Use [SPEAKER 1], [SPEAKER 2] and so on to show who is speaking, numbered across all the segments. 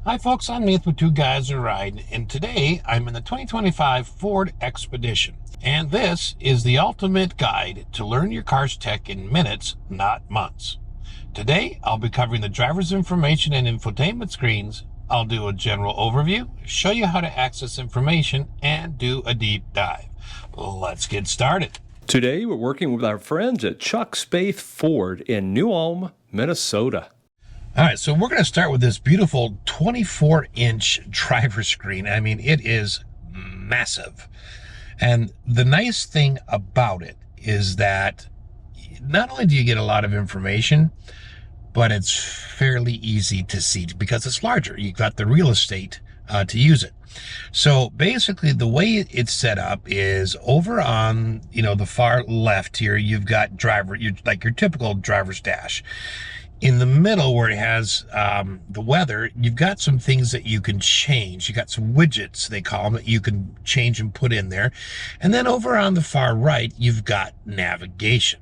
[SPEAKER 1] Hi folks, I'm Nate with Two Guys and Ride, and today I'm in the 2025 Ford Expedition. And this is the ultimate guide to learn your car's tech in minutes, not months. Today, I'll be covering the driver's information and infotainment screens. I'll do a general overview, show you how to access information, and do a deep dive. Let's get started.
[SPEAKER 2] Today, we're working with our friends at Chuck Spaeth Ford in New Ulm, Minnesota.
[SPEAKER 1] All right, so we're going to start with this beautiful 24-inch driver screen. I mean, it is massive. And the nice thing about it is that not only do you get a lot of information, but it's fairly easy to see because it's larger. You've got the real estate to use it. So basically the way it's set up is over on, the far left here, you've got like your typical driver's dash. In the middle where it has the weather, you've got some things that you can change. You got some widgets, they call them, that you can change and put in there. And then over on the far right, you've got navigation.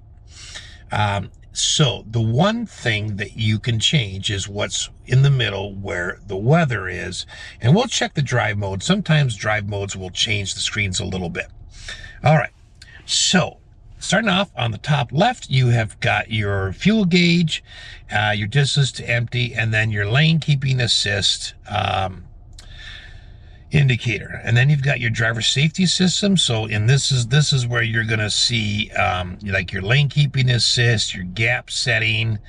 [SPEAKER 1] So the one thing that you can change is what's in the middle where the weather is. And we'll check the drive mode. Sometimes drive modes will change the screens a little bit. All right, so starting off on the top left, you have got your fuel gauge, your distance to empty, and then your lane keeping assist indicator. And then you've got your driver safety system. So this is where you're going to see like your lane keeping assist, your gap setting.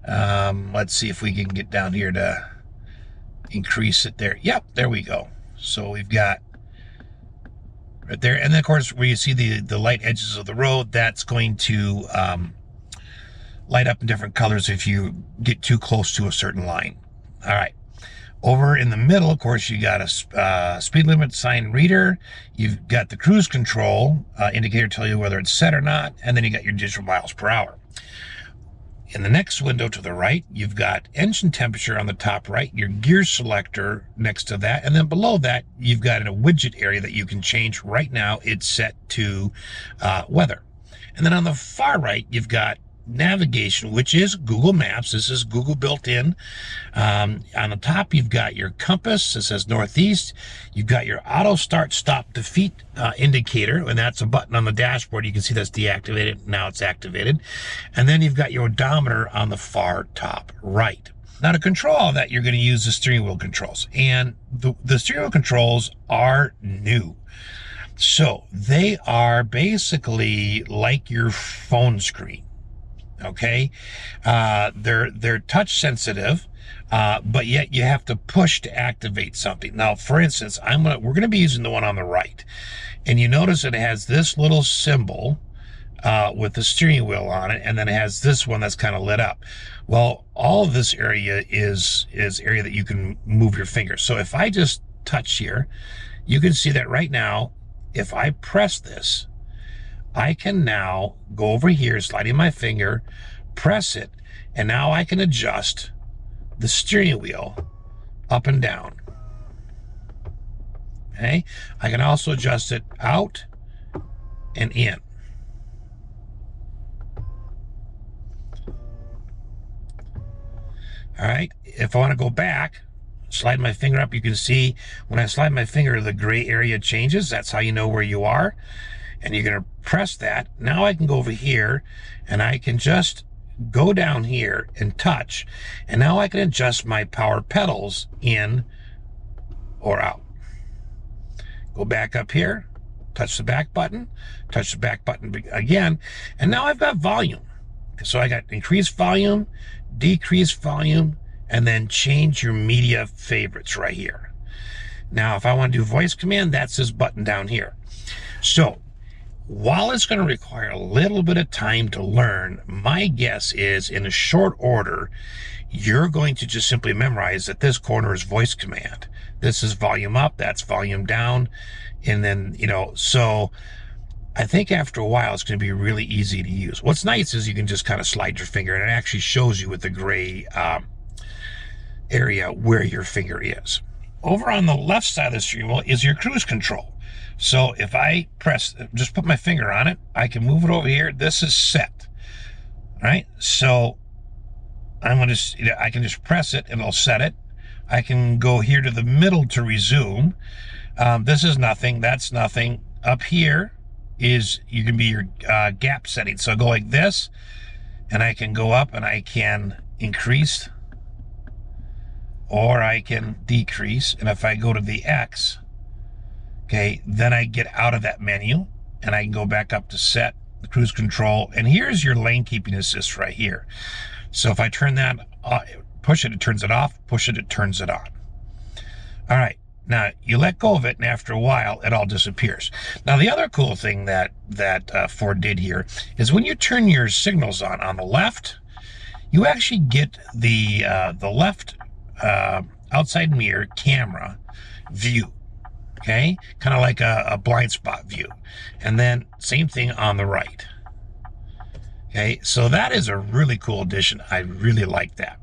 [SPEAKER 1] Let's see if we can get down here to increase it there. Yep, there we go. So we've got right there. And then, of course, where you see the light edges of the road, that's going to light up in different colors if you get too close to a certain line. All right. Over in the middle, of course, you got a speed limit sign reader. You've got the cruise control indicator tell you whether it's set or not. And then you got your digital miles per hour. In the next window to the right, you've got engine temperature on the top right, your gear selector next to that, and then below that, you've got a widget area that you can change. Right now, it's set to weather. And then on the far right, you've got navigation, which is Google Maps. This is Google built in. On the top, you've got your compass. It says northeast. You've got your auto start stop defeat indicator, and that's a button on the dashboard. You can see that's deactivated. Now it's activated. And then you've got your odometer on the far top right. Now to control all that, you're going to use the steering wheel controls. And the steering wheel controls are new. So they are basically like your phone screen. Okay, they're touch sensitive, but yet you have to push to activate something. Now, for instance, we're gonna be using the one on the right, and you notice it has this little symbol with the steering wheel on it, and then it has this one that's kind of lit up. Well, all of this area is area that you can move your finger. So if I just touch here, you can see that right now, if I press this, I can now go over here, sliding my finger, press it, and now I can adjust the steering wheel up and down. Okay? I can also adjust it out and in. All right, if I want to go back, slide my finger up, you can see when I slide my finger, the gray area changes. That's how you know where you are. And you're going to press that. Now I can go over here and I can just go down here and touch. And now I can adjust my power pedals in or out. Go back up here, touch the back button again. And now I've got volume. So I got increased volume, decreased volume, and then change your media favorites right here. Now, if I want to do voice command, that's this button down here. So while it's going to require a little bit of time to learn, my guess is in a short order, you're going to just simply memorize that this corner is voice command. This is volume up, that's volume down. And then, so I think after a while, it's going to be really easy to use. What's nice is you can just kind of slide your finger and it actually shows you with the gray area where your finger is. Over on the left side of the steering wheel is your cruise control. So if I just put my finger on it, I can move it over here. This is set. All right. So I can just press it and it'll set it. I can go here to the middle to resume. This is nothing. That's nothing. Up here is, you can be your gap setting. So I go like this, and I can go up and I can increase, or I can decrease. And if I go to the X, okay, then I get out of that menu and I can go back up to set, the cruise control. And here's your lane keeping assist right here. So if I turn that, push it, it turns it off, push it, it turns it on. All right, now you let go of it, and after a while, it all disappears. Now, the other cool thing that Ford did here is when you turn your signals on the left, you actually get the left outside mirror camera view, okay? Kind of like a blind spot view. And then same thing on the right. Okay, so that is a really cool addition. I really like that.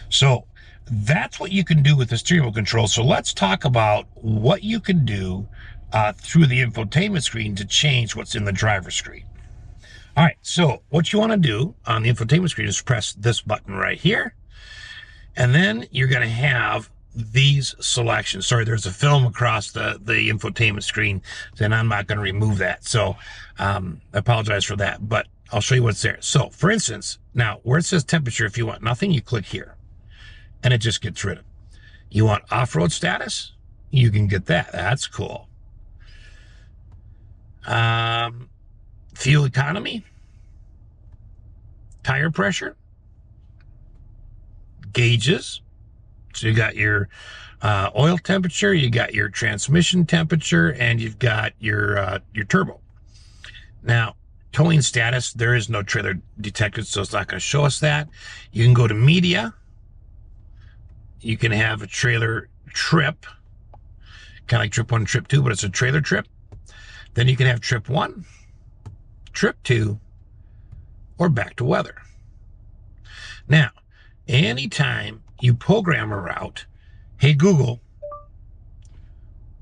[SPEAKER 1] So that's what you can do with the steering wheel control. So let's talk about what you can do through the infotainment screen to change what's in the driver's screen. All right, so what you want to do on the infotainment screen is press this button right here, and then you're going to have these selections. Sorry, there's a film across the infotainment screen, and I'm not going to remove that. So I apologize for that, but I'll show you what's there. So for instance, now where it says temperature, if you want nothing, you click here and it just gets rid of it. You want off-road status? You can get that. That's cool. Fuel economy, tire pressure, gauges. So you got your oil temperature, you got your transmission temperature, and you've got your turbo. Now, towing status, there is no trailer detected, so it's not going to show us that. You can go to media. You can have a trailer trip, kind of like trip 1 and trip 2, but it's a trailer trip. Then you can have trip 1, trip 2, or back to weather. Now, anytime you program a route, hey Google,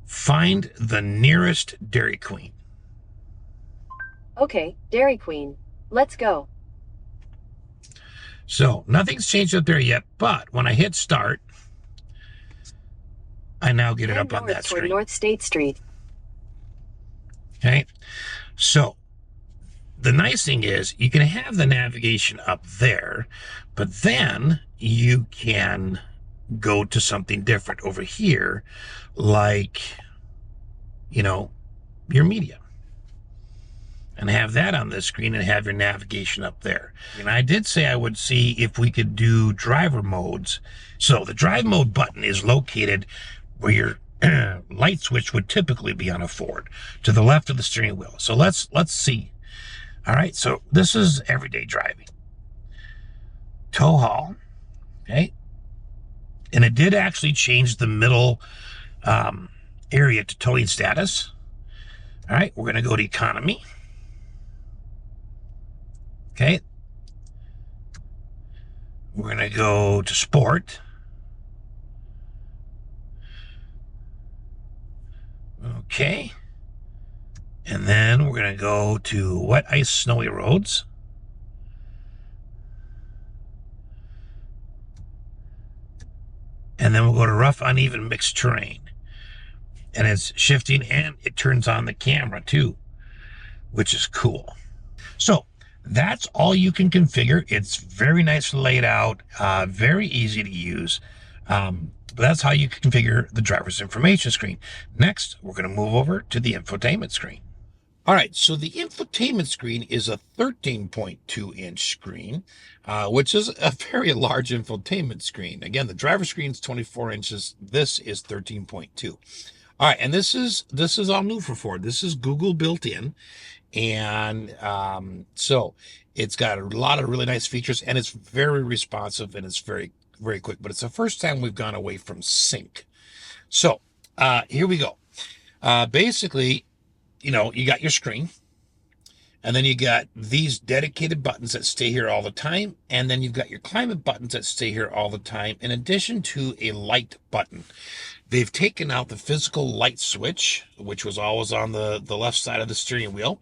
[SPEAKER 1] find the nearest Dairy Queen.
[SPEAKER 3] Okay, Dairy Queen. Let's go.
[SPEAKER 1] So nothing's changed up there yet, but when I hit start, I now get it up on that screen.
[SPEAKER 3] North State Street.
[SPEAKER 1] Okay, so the nice thing is you can have the navigation up there, but then you can go to something different over here, like, you know, your media, and have that on the screen and have your navigation up there. And I did say I would see if we could do driver modes. So the drive mode button is located where your light switch would typically be on a Ford, to the left of the steering wheel. So let's see. All right, so this is everyday driving. Tow haul, okay? And it did actually change the middle area to towing status. All right, we're gonna go to economy. Okay. We're gonna go to sport. Okay. And then we're going to go to wet, ice, snowy roads. And then we'll go to rough, uneven, mixed terrain. And it's shifting, and it turns on the camera too, which is cool. So that's all you can configure. It's very nicely laid out, very easy to use. But that's how you can configure the driver's information screen. Next, we're going to move over to the infotainment screen. All right, so the infotainment screen is a 13.2-inch screen, which is a very large infotainment screen. Again, the driver screen is 24 inches. This is 13.2. All right, and this is all new for Ford. This is Google built in, and so it's got a lot of really nice features, and it's very responsive, and it's very, very quick. But it's the first time we've gone away from sync. So here we go. Basically, you know, you got your screen, and then you got these dedicated buttons that stay here all the time, and then you've got your climate buttons that stay here all the time, in addition to a light button. They've taken out the physical light switch, which was always on the left side of the steering wheel,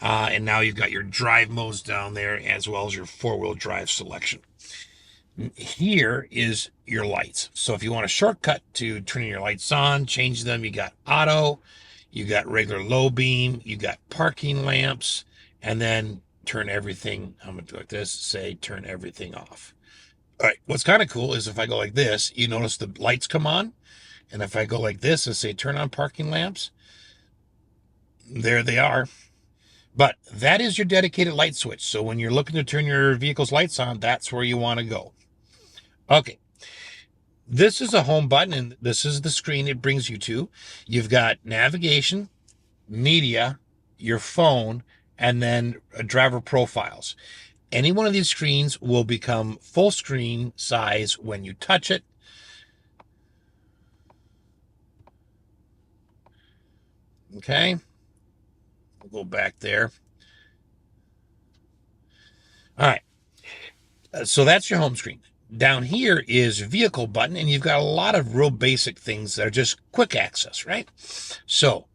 [SPEAKER 1] and now you've got your drive modes down there, as well as your four-wheel drive selection. Here is your lights. So if you want a shortcut to turning your lights on, change them, you got auto, you got regular low beam, you got parking lamps, and then turn everything. I'm going to do like this, say turn everything off. All right, what's kind of cool is if I go like this, you notice the lights come on. And if I go like this and say turn on parking lamps, there they are. But that is your dedicated light switch. So when you're looking to turn your vehicle's lights on, that's where you want to go. Okay. This is a home button, and this is the screen it brings you to. You've got navigation, media, your phone, and then driver profiles. Any one of these screens will become full screen size when you touch it. Okay. We'll go back there. All right. So that's your home screen. Down here is vehicle button, and you've got a lot of real basic things that are just quick access, right? So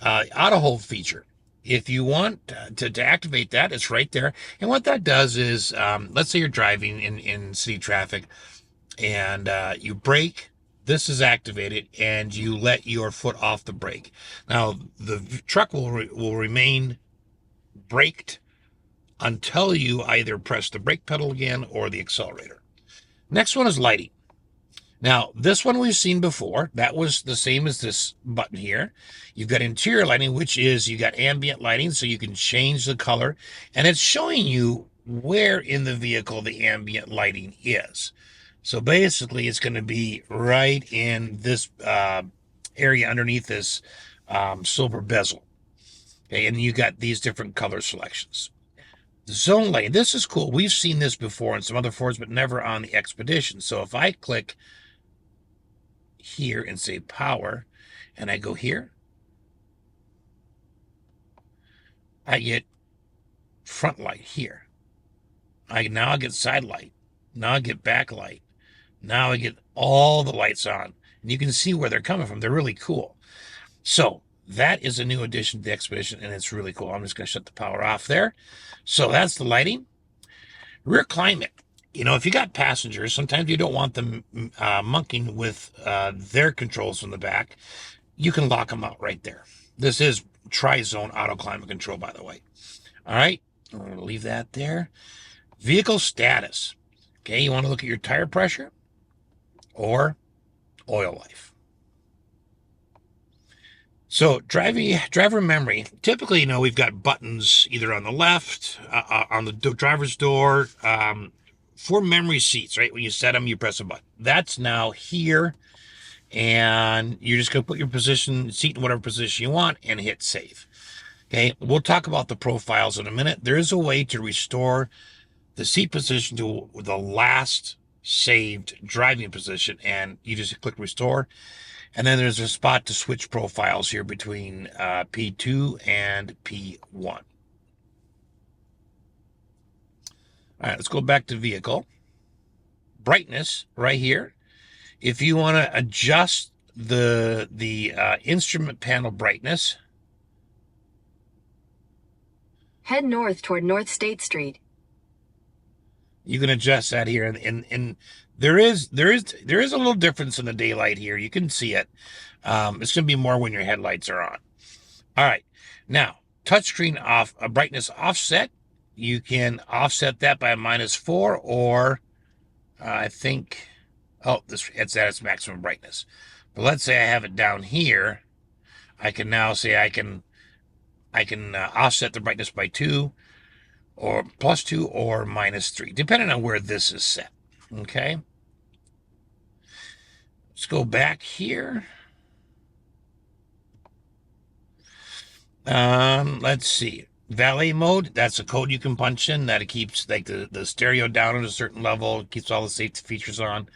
[SPEAKER 1] auto hold feature. If you want to activate that, it's right there. And what that does is, let's say you're driving in city traffic and you brake, this is activated, and you let your foot off the brake. Now, the truck will remain braked until you either press the brake pedal again or the accelerator. Next one is lighting. Now, this one we've seen before. That was the same as this button here. You've got interior lighting, which is you got ambient lighting, so you can change the color. And it's showing you where in the vehicle the ambient lighting is. So basically, it's going to be right in this area underneath this silver bezel. Okay, and you got these different color selections. Zone lighting. This is cool. We've seen this before in some other Fords, but never on the Expedition. So if I click here and say power, and I go here, I get front light here. Now I get side light. Now I get back light. Now I get all the lights on. And you can see where they're coming from. They're really cool. So that is a new addition to the Expedition, and it's really cool. I'm just going to shut the power off there. So that's the lighting. Rear climate. You know, if you got passengers, sometimes you don't want them monkeying with their controls from the back. You can lock them out right there. This is tri-zone auto climate control, by the way. All right, I'm going to leave that there. Vehicle status. Okay, you want to look at your tire pressure or oil life. So driver memory. Typically, you know, we've got buttons either on the left, on the driver's door, for memory seats, right? When you set them, you press a button. That's now here, and you're just going to put your seat in whatever position you want and hit save. Okay, we'll talk about the profiles in a minute. There is a way to restore the seat position to the last saved driving position, and you just click restore. And then there's a spot to switch profiles here between P2 and P1. All right, let's go back to vehicle. Brightness right here. If you want to adjust the instrument panel brightness,
[SPEAKER 3] Head north toward North State Street.
[SPEAKER 1] you can adjust that here, and there is a little difference in the daylight here. You can see it. It's going to be more when your headlights are on. All right, now touchscreen off, brightness offset. You can offset that by a -4, or I think, it's at its maximum brightness. But let's say I have it down here. I can now say I can offset the brightness by 2, or +2, or -3, depending on where this is set. Okay. Let's go back here. Let's see. Valet mode, that's a code you can punch in that it keeps like the stereo down at a certain level, it keeps all the safety features on.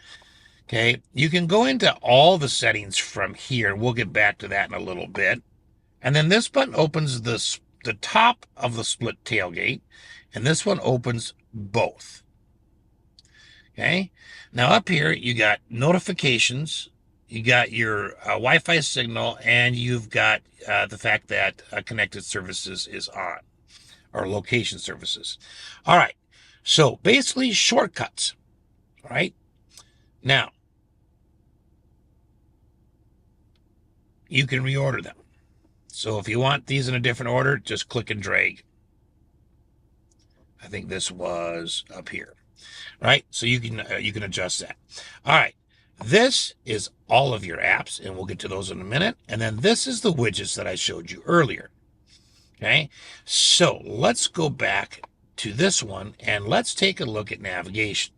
[SPEAKER 1] Okay. You can go into all the settings from here. We'll get back to that in a little bit. And then this button opens the top of the split tailgate, and this one opens both. Okay. Now up here, you got notifications, you got your Wi-Fi signal, and you've got the fact that connected services is on, or location services. All right. So basically shortcuts. All right. Now, you can reorder them. So if you want these in a different order, just click and drag. I think this was up here, right? So you can adjust that. All right. This is all of your apps, and we'll get to those in a minute. And then this is the widgets that I showed you earlier. Okay. So let's go back to this one and let's take a look at navigation.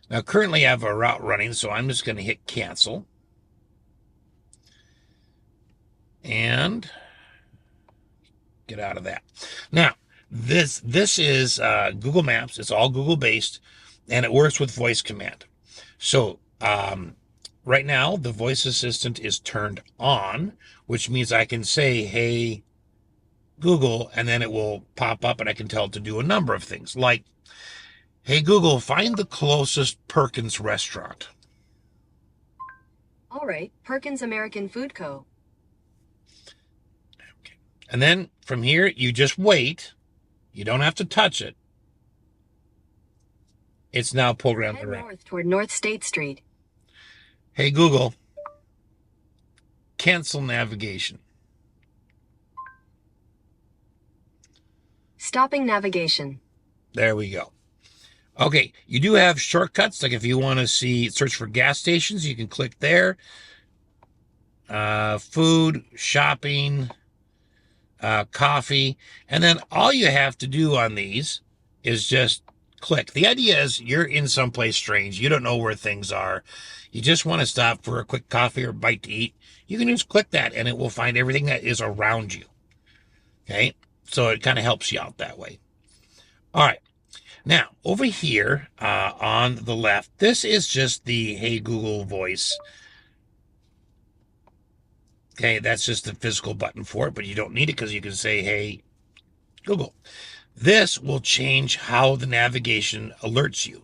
[SPEAKER 1] Now, currently I have a route running, so I'm just going to hit cancel. And get out of that. Now, this is Google Maps. It's all Google based, and it works with voice command. So right now, the voice assistant is turned on, which means I can say, hey, Google, and then it will pop up and I can tell it to do a number of things like, hey, Google, find the closest Perkins restaurant.
[SPEAKER 3] All right, Perkins American Food Co.
[SPEAKER 1] Okay. And then from here, you just wait. You don't have to touch it. It's now programmed
[SPEAKER 3] Head
[SPEAKER 1] around.
[SPEAKER 3] north toward North State Street.
[SPEAKER 1] Hey, Google, cancel navigation.
[SPEAKER 3] Stopping navigation.
[SPEAKER 1] There we go. Okay, you do have shortcuts. Like if you want to search for gas stations, you can click there. Food, shopping, coffee. And then all you have to do on these is just click. The idea is you're in someplace strange. You don't know where things are. You just want to stop for a quick coffee or bite to eat. You can just click that and it will find everything that is around you. Okay, so it kind of helps you out that way. All right. Now, over here on the left, this is just the Hey Google voice. Okay, that's just the physical button for it, but you don't need it because you can say, hey, Google. This will change how the navigation alerts you.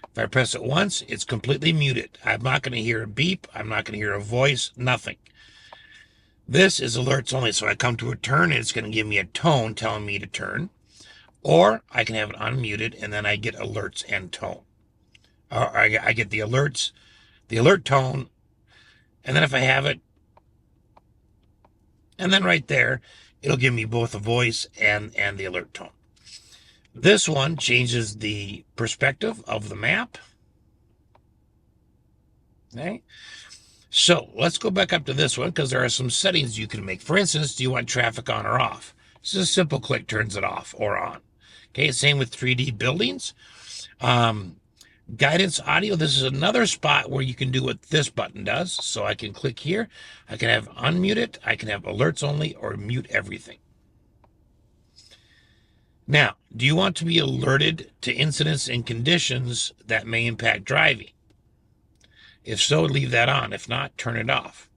[SPEAKER 1] If I press it once, it's completely muted. I'm not going to hear a beep. I'm not going to hear a voice, nothing. This is alerts only, so I come to a turn, and it's going to give me a tone telling me to turn. Or I can have it unmuted, and then I get alerts and tone. Or I get the alerts, the alert tone, and then if I have it, and then right there, it'll give me both the voice and the alert tone. This one changes the perspective of the map. Okay. So let's go back up to this one because there are some settings you can make. For instance, do you want traffic on or off? This is a simple click, turns it off or on. Okay, same with 3D buildings. Guidance audio, this is another spot where you can do what this button does. So I can click here. I can have unmute it. I can have alerts only or mute everything. Now, do you want to be alerted to incidents and conditions that may impact driving? If so, leave that on. If not, turn it off.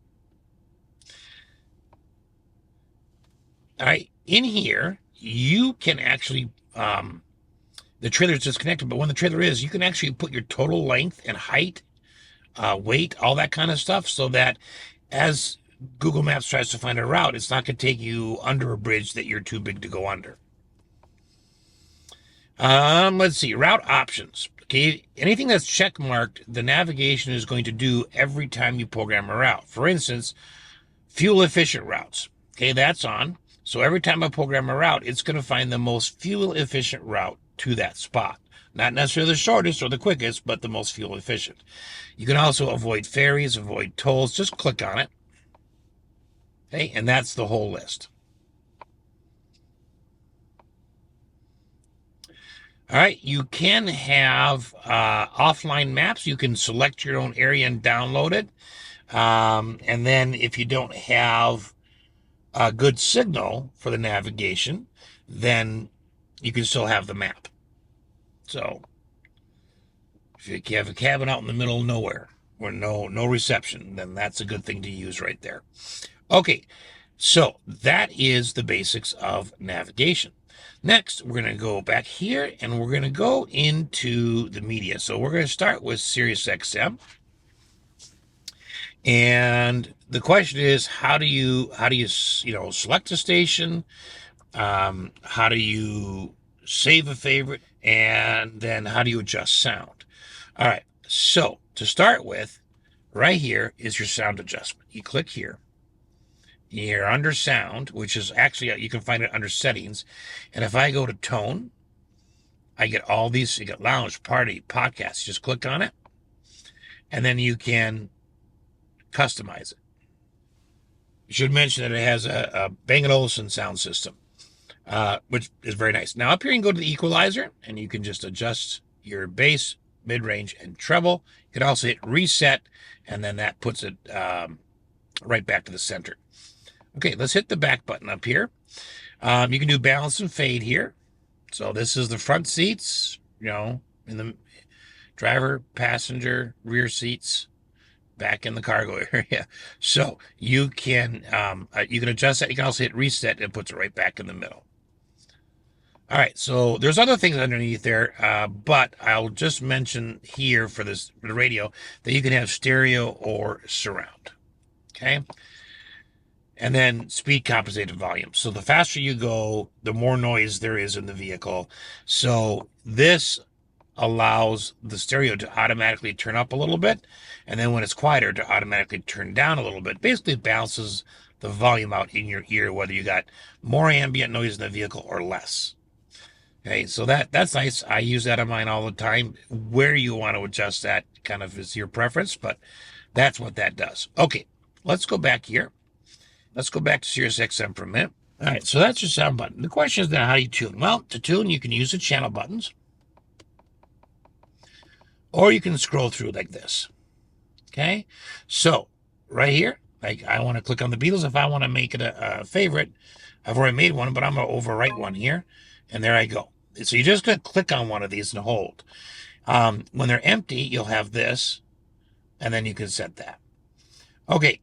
[SPEAKER 1] All right, in here, you can actually, the trailer is disconnected, but when the trailer is, you can actually put your total length and height, weight, all that kind of stuff, so that as Google Maps tries to find a route, it's not going to take you under a bridge that you're too big to go under. Let's see, route options. Okay, anything that's check marked, the navigation is going to do every time you program a route. For instance, fuel efficient routes. Okay, that's on. So every time I program a route, it's going to find the most fuel efficient route to that spot. Not necessarily the shortest or the quickest, but the most fuel efficient. You can also avoid ferries, avoid tolls. Just click on it. Okay, and that's the whole list. All right, you can have offline maps. You can select your own area and download it. And then if you don't have a good signal for the navigation, then you can still have the map. So if you have a cabin out in the middle of nowhere where no reception, then that's a good thing to use right there. Okay, so that is the basics of navigation. Next, we're going to go back here and we're going to go into the media. So we're going to start with Sirius XM. And the question is, how do you select a station? How do you save a favorite? And then how do you adjust sound? All right, so to start with, right here is your sound adjustment. You click here. You're under sound, which is actually, you can find it under settings. And if I go to tone, I get all these. You get lounge, party, podcast. Just click on it, and then you can customize it. You should mention that it has a Bang & Olufsen sound system, which is very nice. Now up here, you can go to the equalizer, and you can just adjust your bass, mid-range, and treble. You can also hit reset, and then that puts it right back to the center. Okay, let's hit the back button up here. You can do balance and fade here. So this is the front seats, in the driver, passenger, rear seats, back in the cargo area. So you can adjust that. You can also hit reset, and it puts it right back in the middle. All right, so there's other things underneath there, but I'll just mention here for the radio that you can have stereo or surround. Okay. And then speed compensated volume. So the faster you go, the more noise there is in the vehicle. So this allows the stereo to automatically turn up a little bit, and then when it's quieter to automatically turn down a little bit. Basically, it balances the volume out in your ear, whether you got more ambient noise in the vehicle or less. Okay, so that's nice. I use that on mine all the time. Where you want to adjust that kind of is your preference, but that's what that does. Okay, let's go back here. Let's go back to Sirius XM for a minute. All right, so that's your sound button. The question is then, how do you tune? Well, to tune, you can use the channel buttons, or you can scroll through like this. Okay, so right here, like I want to click on the Beatles. If I want to make it a favorite, I've already made one, but I'm going to overwrite one here, and there I go. So you're just going to click on one of these and hold. When they're empty, you'll have this, and then you can set that. Okay.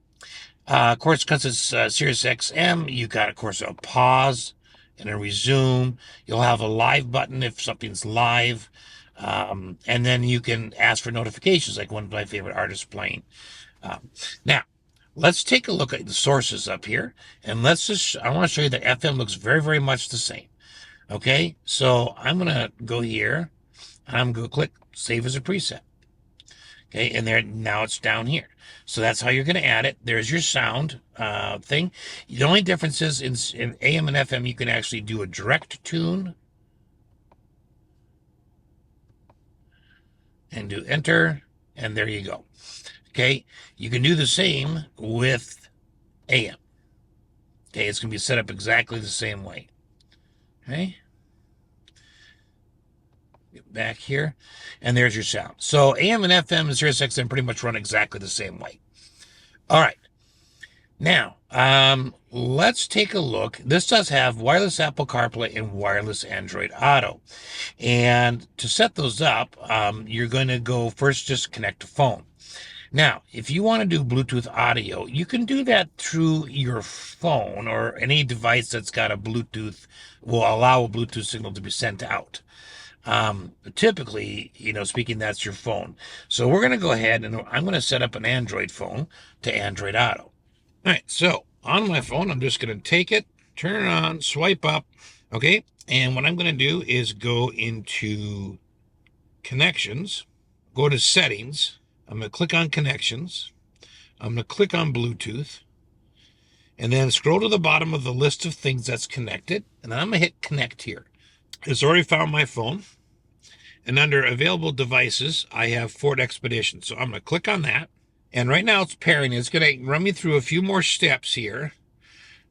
[SPEAKER 1] Of course, because it's Sirius XM, you got, of course, a pause and a resume. You'll have a live button if something's live. And then you can ask for notifications, like one of my favorite artists playing. Now, let's take a look at the sources up here. And I want to show you that FM looks very, very much the same. Okay, so I'm going to go here, and I'm going to click Save as a Preset. Okay, and now it's down here. So that's how you're going to add it. There's your sound thing. The only difference is in AM and FM, you can actually do a direct tune and do enter, and there you go. Okay, you can do the same with AM. Okay, it's going to be set up exactly the same way. Okay. Get back here, and there's your sound. So AM and FM and Sirius XM pretty much run exactly the same way. All right. Now, let's take a look. This does have wireless Apple CarPlay and wireless Android Auto. And to set those up, you're going to go first, just connect a phone. Now, if you want to do Bluetooth audio, you can do that through your phone, or any device that's got a Bluetooth, will allow a Bluetooth signal to be sent out. Typically, speaking, that's your phone. So we're going to go ahead and I'm going to set up an Android phone to Android Auto. All right, so on my phone, I'm just going to take it, turn it on, swipe up. Okay, and what I'm going to do is go into connections, go to settings. I'm going to click on connections. I'm going to click on Bluetooth, and then scroll to the bottom of the list of things that's connected. And then I'm going to hit connect here. It's already found my phone. And under available devices, I have Ford Expedition. So I'm going to click on that. And right now it's pairing. It's going to run me through a few more steps here.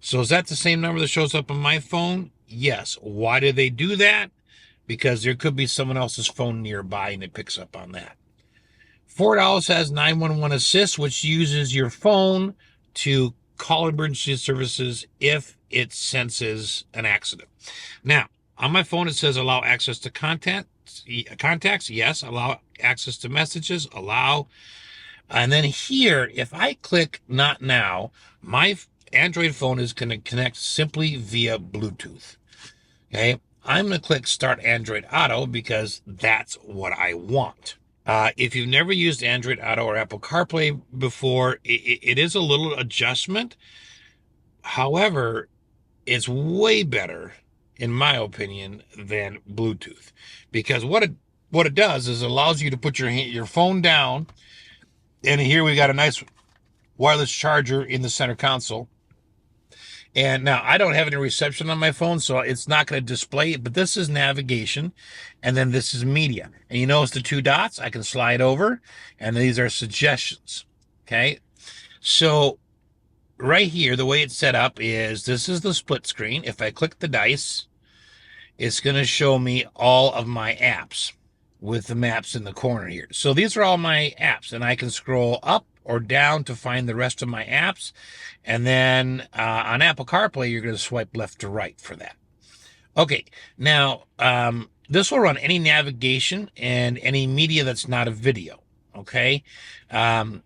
[SPEAKER 1] So is that the same number that shows up on my phone? Yes. Why do they do that? Because there could be someone else's phone nearby and it picks up on that. Ford also has 911 Assist, which uses your phone to call emergency services if it senses an accident. Now, on my phone, it says allow access to contacts. Yes. Allow access to messages. Allow. And then here, if I click not now, my Android phone is going to connect simply via Bluetooth. Okay. I'm going to click Start Android Auto because that's what I want. If you've never used Android Auto or Apple CarPlay before, it is a little adjustment. However, it's way better in my opinion, than Bluetooth, because what it does is it allows you to put your phone down, and here we got a nice wireless charger in the center console. And now I don't have any reception on my phone, so it's not going to display it, but this is navigation, and then this is media. And you notice the two dots, I can slide over, and these are suggestions. Okay, so right here, the way it's set up is this is the split screen. If I click the dice, it's going to show me all of my apps with the maps in the corner here. So these are all my apps, and I can scroll up or down to find the rest of my apps. And then on Apple CarPlay, you're going to swipe left to right for that. Okay, now this will run any navigation and any media that's not a video. Okay, the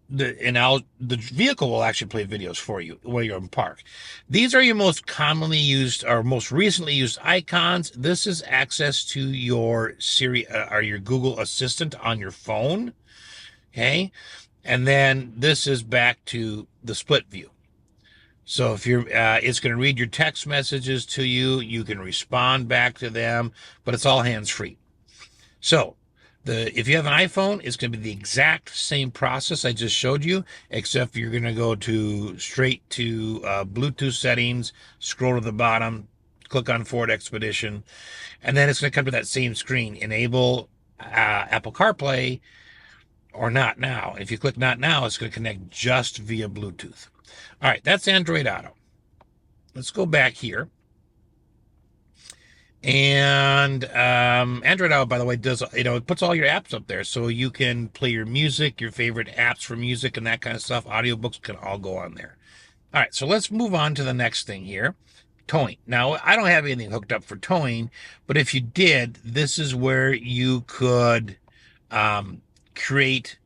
[SPEAKER 1] vehicle will actually play videos for you while you're in park. These are your most commonly used or most recently used icons. This is access to your Siri or your Google Assistant on your phone. Okay, and then this is back to the split view. So if you're, it's going to read your text messages to you. You can respond back to them, but it's all hands-free. So if you have an iPhone, it's going to be the exact same process I just showed you, except you're going to go straight to Bluetooth settings, scroll to the bottom, click on Ford Expedition, and then it's going to come to that same screen. Enable Apple CarPlay or not now. If you click not now, it's going to connect just via Bluetooth. All right, that's Android Auto. Let's go back here. And Android Auto, by the way, does, it puts all your apps up there, so you can play your music, your favorite apps for music and that kind of stuff. Audiobooks can all go on there. All right, so let's move on to the next thing here. Towing. Now, I don't have anything hooked up for towing, but if you did, this is where you could create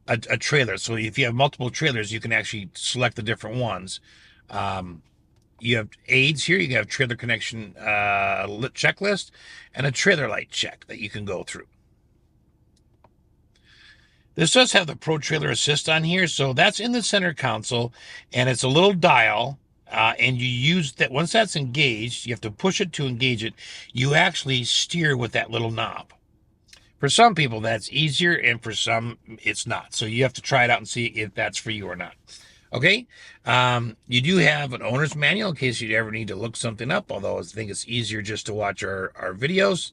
[SPEAKER 1] a trailer. So if you have multiple trailers, you can actually select the different ones. You have aids here. You have trailer connection checklist and a trailer light check that you can go through. This does have the Pro Trailer Assist on here, so that's in the center console, and it's a little dial, and you use that. Once that's engaged, you have to push it to engage it. You actually steer with that little knob. For some people, that's easier, and for some, it's not. So you have to try it out and see if that's for you or not. Okay, you do have an owner's manual in case you ever need to look something up, although I think it's easier just to watch our videos.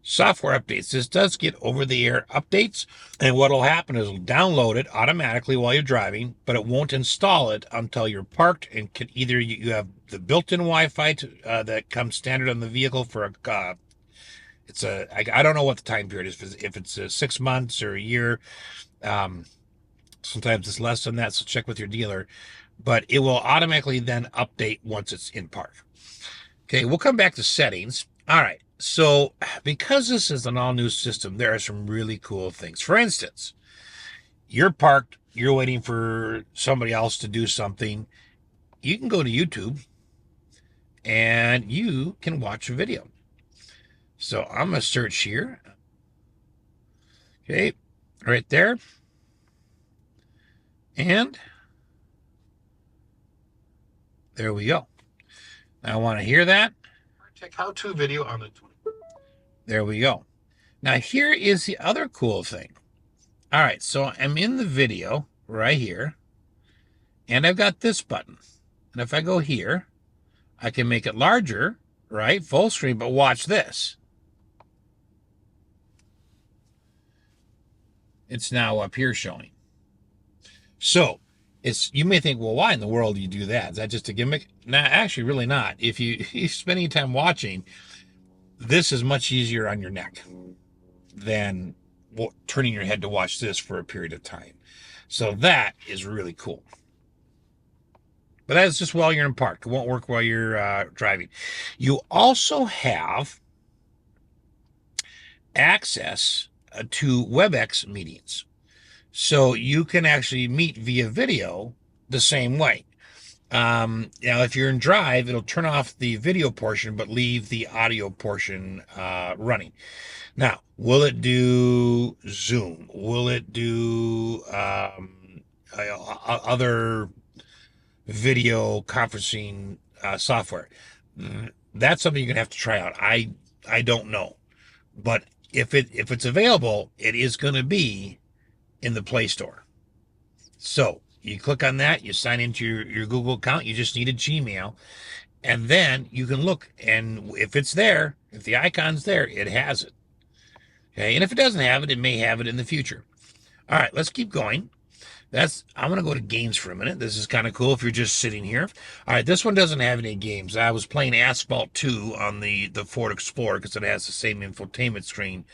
[SPEAKER 1] Software updates. This does get over-the-air updates, and what will happen is it'll download it automatically while you're driving, but it won't install it until you're parked, and can either you have the built-in Wi-Fi that comes standard on the vehicle for a I don't know what the time period is, if it's 6 months or a year. Sometimes it's less than that, so check with your dealer. But it will automatically then update once it's in park. Okay, we'll come back to settings. All right, so because this is an all-new system, there are some really cool things. For instance, you're parked, you're waiting for somebody else to do something. You can go to YouTube, and you can watch a video. So I'm going to search here. Okay, right there. And there we go. Now I want to hear that. Check how-to video on the tool. There we go. Now here is the other cool thing. All right, so I'm in the video right here, and I've got this button. And if I go here, I can make it larger, right? Full screen, but watch this. It's now up here showing. So you may think, well, why in the world do you do that? Is that just a gimmick? Nah, actually, really not. If you spend any time watching, this is much easier on your neck than turning your head to watch this for a period of time. So that is really cool. But that's just while you're in park. It won't work while you're driving. You also have access to WebEx meetings. So you can actually meet via video the same way. Now, if you're in Drive, it'll turn off the video portion, but leave the audio portion running. Now, will it do Zoom? Will it do other video conferencing software. That's something you're gonna have to try out. I don't know, but if it's available, it is gonna be in the Play Store. So you click on that, you sign into your Google account. You just need a Gmail, and then you can look, and if it's there, if the icon's there, it has it. Okay, and if it doesn't have it, it may have it in the future. All right, let's keep going. I'm going to go to games for a minute. This is kind of cool if you're just sitting here. All right, this one doesn't have any games. I was playing Asphalt 2 on the Ford Explorer because it has the same infotainment screen.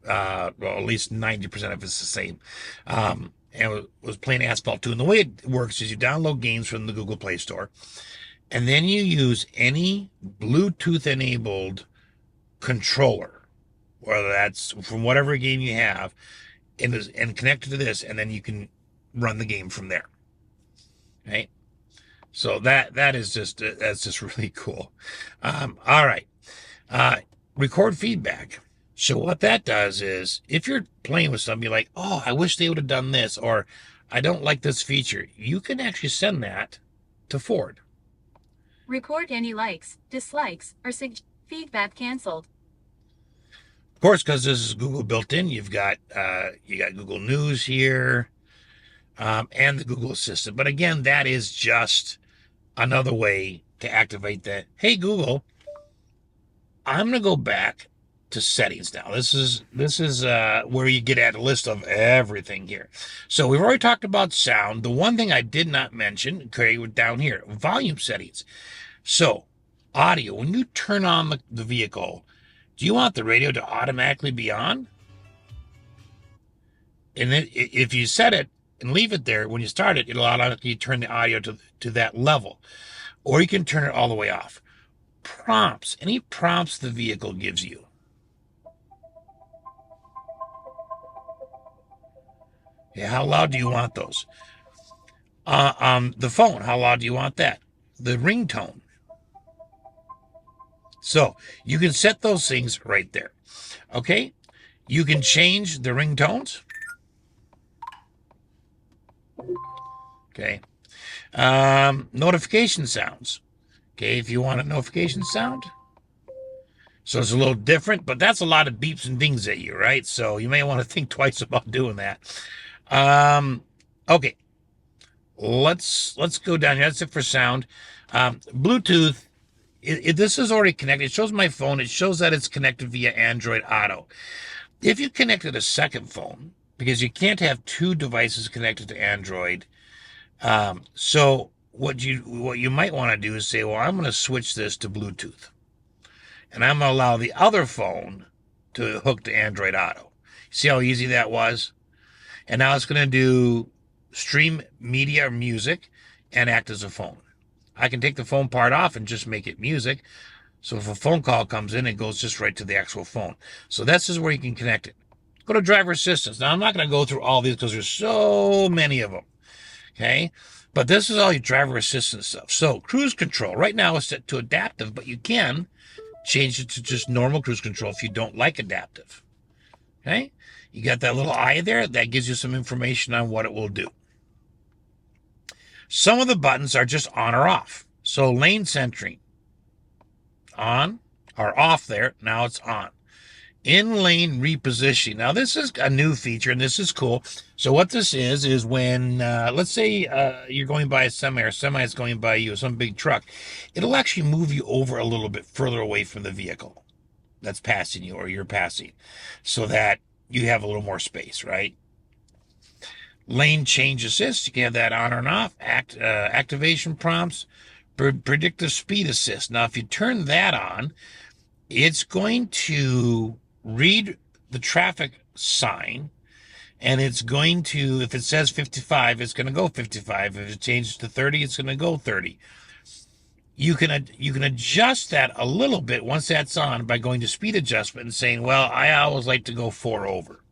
[SPEAKER 1] Well, at least 90% of it's the same. And I was playing Asphalt 2. And the way it works is you download games from the Google Play Store, and then you use any Bluetooth-enabled controller, whether that's from whatever game you have, and connect it to this, and then you can run the game from there. Right? So that's just really cool. All right. Record feedback. So what that does is, if you're playing with somebody like, oh, I wish they would have done this, or I don't like this feature, you can actually send that to Ford.
[SPEAKER 4] Record any likes, dislikes, or feedback canceled.
[SPEAKER 1] Of course, because this is Google built in, you got Google News here, and the Google Assistant. But again, that is just another way to activate that. Hey, Google, I'm going to go back to settings now. This is where you get at a list of everything here. So we've already talked about sound. The one thing I did not mention, okay, down here, volume settings. So audio, when you turn on the vehicle, do you want the radio to automatically be on? And then if you set it and leave it there, when you start it, it'll automatically turn the audio to that level. Or you can turn it all the way off. Prompts, any prompts the vehicle gives you. Yeah, how loud do you want those? The phone, how loud do you want that? The ringtone. So you can set those things right there. Okay, you can change the ringtones. Okay, notification sounds. Okay, if you want a notification sound. So it's a little different, but that's a lot of beeps and dings at you, right? So you may want to think twice about doing that. Okay, let's go down here. That's it for sound. Bluetooth. This is already connected. It shows my phone. It shows that it's connected via Android Auto. If you connected a second phone, because you can't have two devices connected to Android, so what you might want to do is say, well, I'm going to switch this to Bluetooth, and I'm going to allow the other phone to hook to Android Auto. See how easy that was? And now it's going to do stream media or music and act as a phone. I can take the phone part off and just make it music. So if a phone call comes in, it goes just right to the actual phone. So this is where you can connect it. Go to driver assistance. Now, I'm not going to go through all these because there's so many of them. Okay? But this is all your driver assistance stuff. So cruise control. Right now it's set to adaptive, but you can change it to just normal cruise control if you don't like adaptive. Okay? You got that little eye there. That gives you some information on what it will do. Some of the buttons are just on or off. So lane centering, on or off there. Now it's on. In lane repositioning. Now this is a new feature and this is cool. So what this is when, let's say you're going by a semi or semi is going by you, some big truck, it'll actually move you over a little bit further away from the vehicle that's passing you or you're passing so that you have a little more space, right? Lane change assist, you can have that on or off. Activation prompts, predictive speed assist. Now, if you turn that on, it's going to read the traffic sign, and it's going to, if it says 55, it's going to go 55. If it changes to 30, it's going to go 30. You can adjust that a little bit once that's on by going to speed adjustment and saying, well, I always like to go 4 over.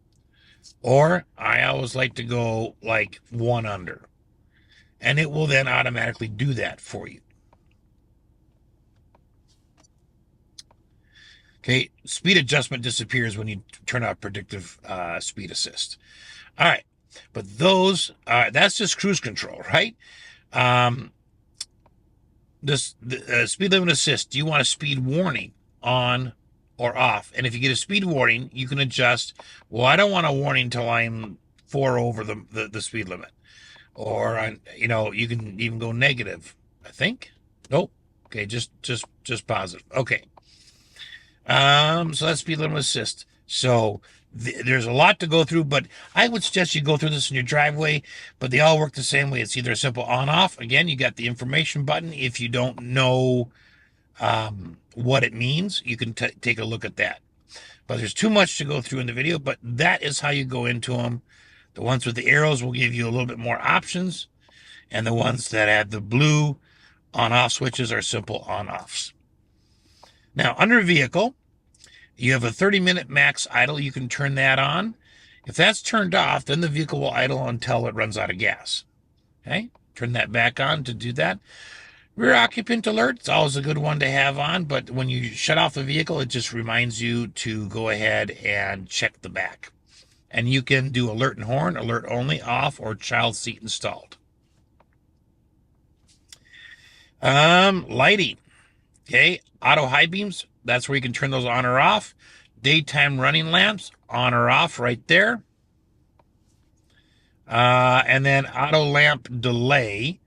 [SPEAKER 1] Or I always like to go like 1 under. And it will then automatically do that for you. Okay, speed adjustment disappears when you turn off predictive speed assist. All right, but that's just cruise control, right? the speed limit assist, do you want a speed warning on or off? And if you get a speed warning, you can adjust, well, I don't want a warning until I'm 4 over the speed limit. Or, you can even go negative, I think. Nope. Okay, just positive. Okay. So that's speed limit assist. So there's a lot to go through, but I would suggest you go through this in your driveway, but they all work the same way. It's either a simple on-off. Again, you got the information button. If you don't know what it means, you can take a look at that. But there's too much to go through in the video, but that is how you go into them. The ones with the arrows will give you a little bit more options, and the ones that have the blue on-off switches are simple on-offs. Now, under vehicle, you have a 30-minute max idle. You can turn that on. If that's turned off, then the vehicle will idle until it runs out of gas. Okay, turn that back on to do that. Rear occupant alert, it's always a good one to have on, but when you shut off the vehicle, it just reminds you to go ahead and check the back. And you can do alert and horn, alert only, off, or child seat installed. Lighting. Okay, auto high beams, that's where you can turn those on or off. Daytime running lamps, on or off right there. And then auto lamp delay.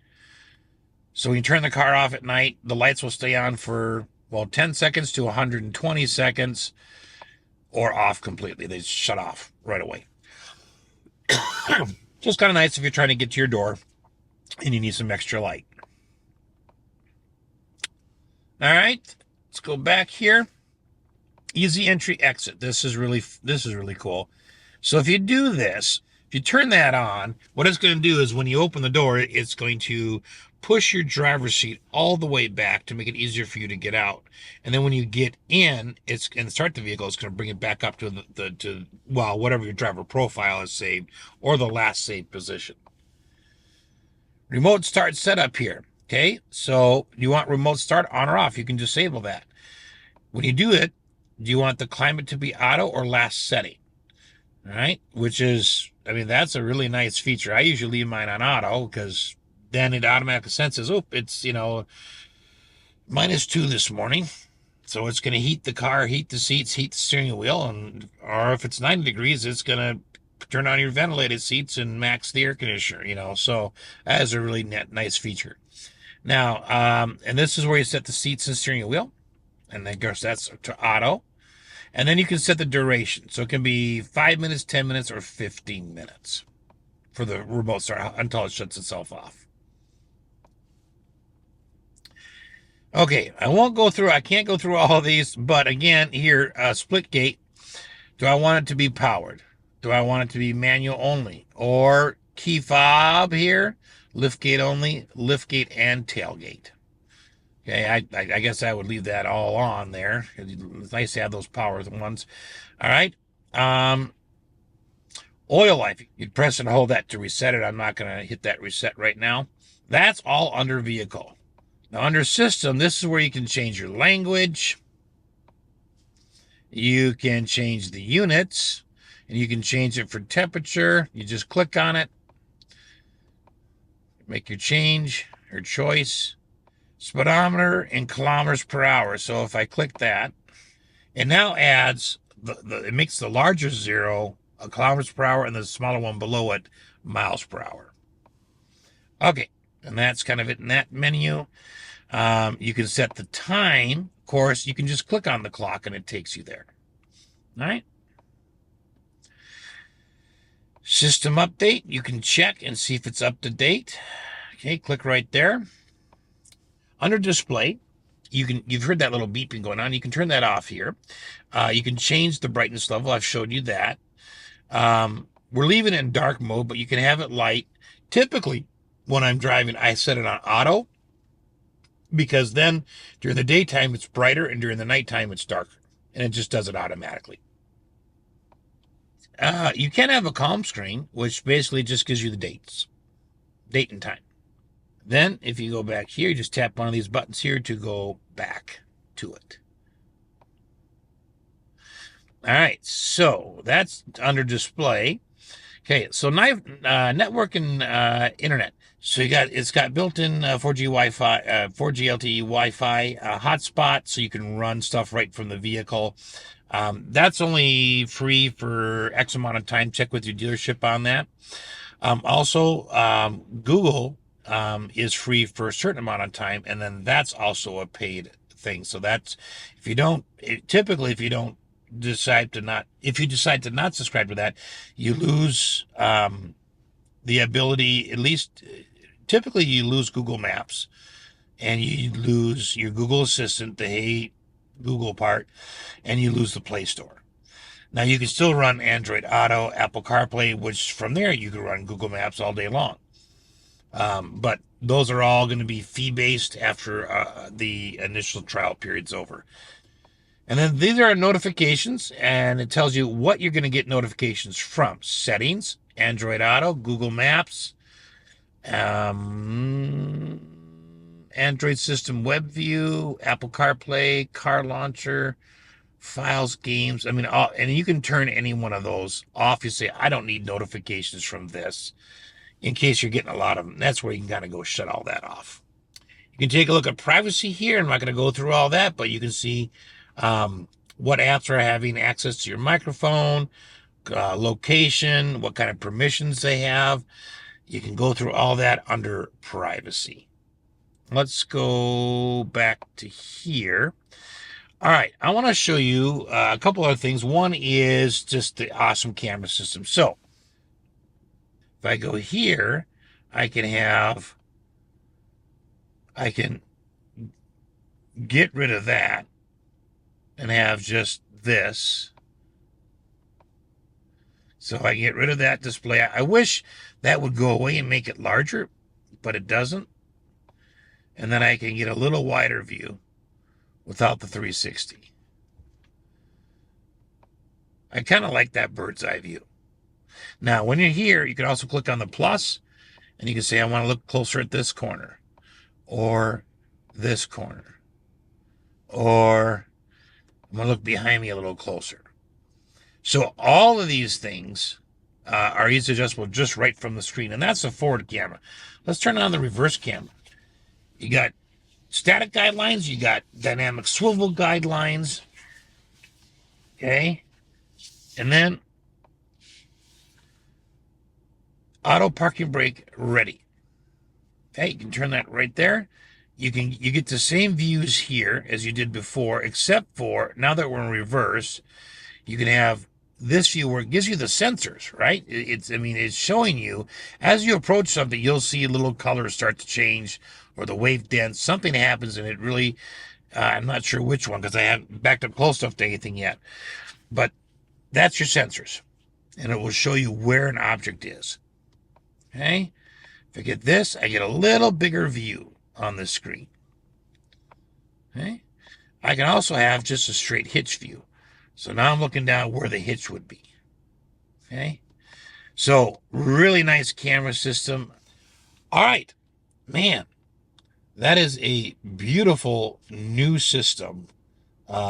[SPEAKER 1] So when you turn the car off at night, the lights will stay on for, 10 seconds to 120 seconds, or off completely. They shut off right away. Just kind of nice if you're trying to get to your door and you need some extra light. All right, let's go back here. Easy entry exit. This is really cool. So if you do this, if you turn that on, what it's going to do is when you open the door, it's going to push your driver's seat all the way back to make it easier for you to get out. And then when you get in, and start the vehicle, it's going to bring it back up to whatever your driver profile is saved, or the last saved position. Remote start setup here. Okay, so you want remote start on or off? You can disable that. When you do it, do you want the climate to be auto or last setting? All right, which is, that's a really nice feature. I usually leave mine on auto because then it automatically senses, it's, -2 this morning. So it's going to heat the car, heat the seats, heat the steering wheel, or if it's 90 degrees, it's going to turn on your ventilated seats and max the air conditioner, So that is a really nice feature. Now, and this is where you set the seats and steering wheel. And then, of course, that's to auto. And then you can set the duration. So it can be 5 minutes, 10 minutes, or 15 minutes for the remote start until it shuts itself off. Okay, I can't go through all of these, but again, here, split gate. Do I want it to be powered? Do I want it to be manual only? Or key fob here? Lift gate only, lift gate and tailgate. Okay, I guess I would leave that all on there. It's nice to have those power ones. All right. Oil life. You'd press and hold that to reset it. I'm not going to hit that reset right now. That's all under vehicle. Now, under system, this is where you can change your language. You can change the units, and you can change it for temperature. You just click on it. Make your change, your choice. Speedometer in kilometers per hour. So if I click that, it now adds, it makes the larger 0 kilometers per hour and the smaller one below it miles per hour. Okay, and that's kind of it in that menu. You can set the time. Of course, you can just click on the clock and it takes you there. All right. System update, you can check and see if it's up to date. Okay, click right there. Under display, you've heard that little beeping going on. You can turn that off here. You can change the brightness level. I've showed you that. We're leaving it in dark mode, but you can have it light. Typically, when I'm driving, I set it on auto because then during the daytime it's brighter and during the nighttime it's darker, and it just does it automatically. You can have a calm screen, which basically just gives you the date and time. Then, if you go back here, you just tap one of these buttons here to go back to it. All right, so that's under display. Okay, so network and internet. So it's got built-in 4G Wi-Fi, 4G LTE Wi-Fi hotspot, so you can run stuff right from the vehicle. That's only free for X amount of time. Check with your dealership on that. Also, Google is free for a certain amount of time, and then that's also a paid thing. So that's typically if you don't decide to not if you decide to not subscribe to that, you lose the ability. At least typically you lose Google Maps, and you lose your Google Assistant, the Hey Google part, and you lose the Play Store. Now you can still run Android Auto, Apple CarPlay, which from there you can run Google Maps all day long. But those are all going to be fee-based after the initial trial period's over. And then these are notifications, and it tells you what you're going to get notifications from. Settings, Android Auto, Google Maps, Android System Web View, Apple CarPlay, Car Launcher, Files, Games. I mean, and you can turn any one of those off. You say, I don't need notifications from this, in case you're getting a lot of them. That's where you can kind of go shut all that off. You can take a look at privacy here. I'm not going to go through all that, but you can see what apps are having access to your microphone, location, what kind of permissions they have. You can go through all that under privacy. Let's go back to here. All right, I want to show you a couple other things. One is just the awesome camera system. So if I go here, I can get rid of that and have just this. So I can get rid of that display. I wish that would go away and make it larger, but it doesn't. And then I can get a little wider view without the 360. I kind of like that bird's eye view. Now, when you're here, you can also click on the plus, and you can say, I want to look closer at this corner, or this corner, or I'm going to look behind me a little closer. So all of these things are easily adjustable just right from the screen, and that's the forward camera. Let's turn on the reverse camera. You got static guidelines, you got dynamic swivel guidelines, okay? And then auto parking brake ready. Okay, you can turn that right there. You get the same views here as you did before, except for now that we're in reverse, you can have this view where it gives you the sensors, right? It's showing you as you approach something, you'll see little colors start to change, or the wave dense, something happens, and it really, I'm not sure which one because I haven't backed up close enough to anything yet. But that's your sensors, and it will show you where an object is. Okay? If I get this, I get a little bigger view on the screen. Okay? I can also have just a straight hitch view. So now I'm looking down where the hitch would be. Okay? So, really nice camera system. All right. Man, that is a beautiful new system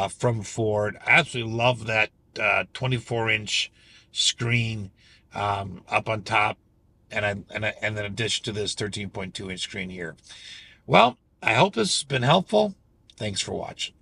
[SPEAKER 1] from Ford. I absolutely love that 24-inch screen up on top, and then in addition to this 13.2-inch screen here. Well, I hope this has been helpful. Thanks for watching.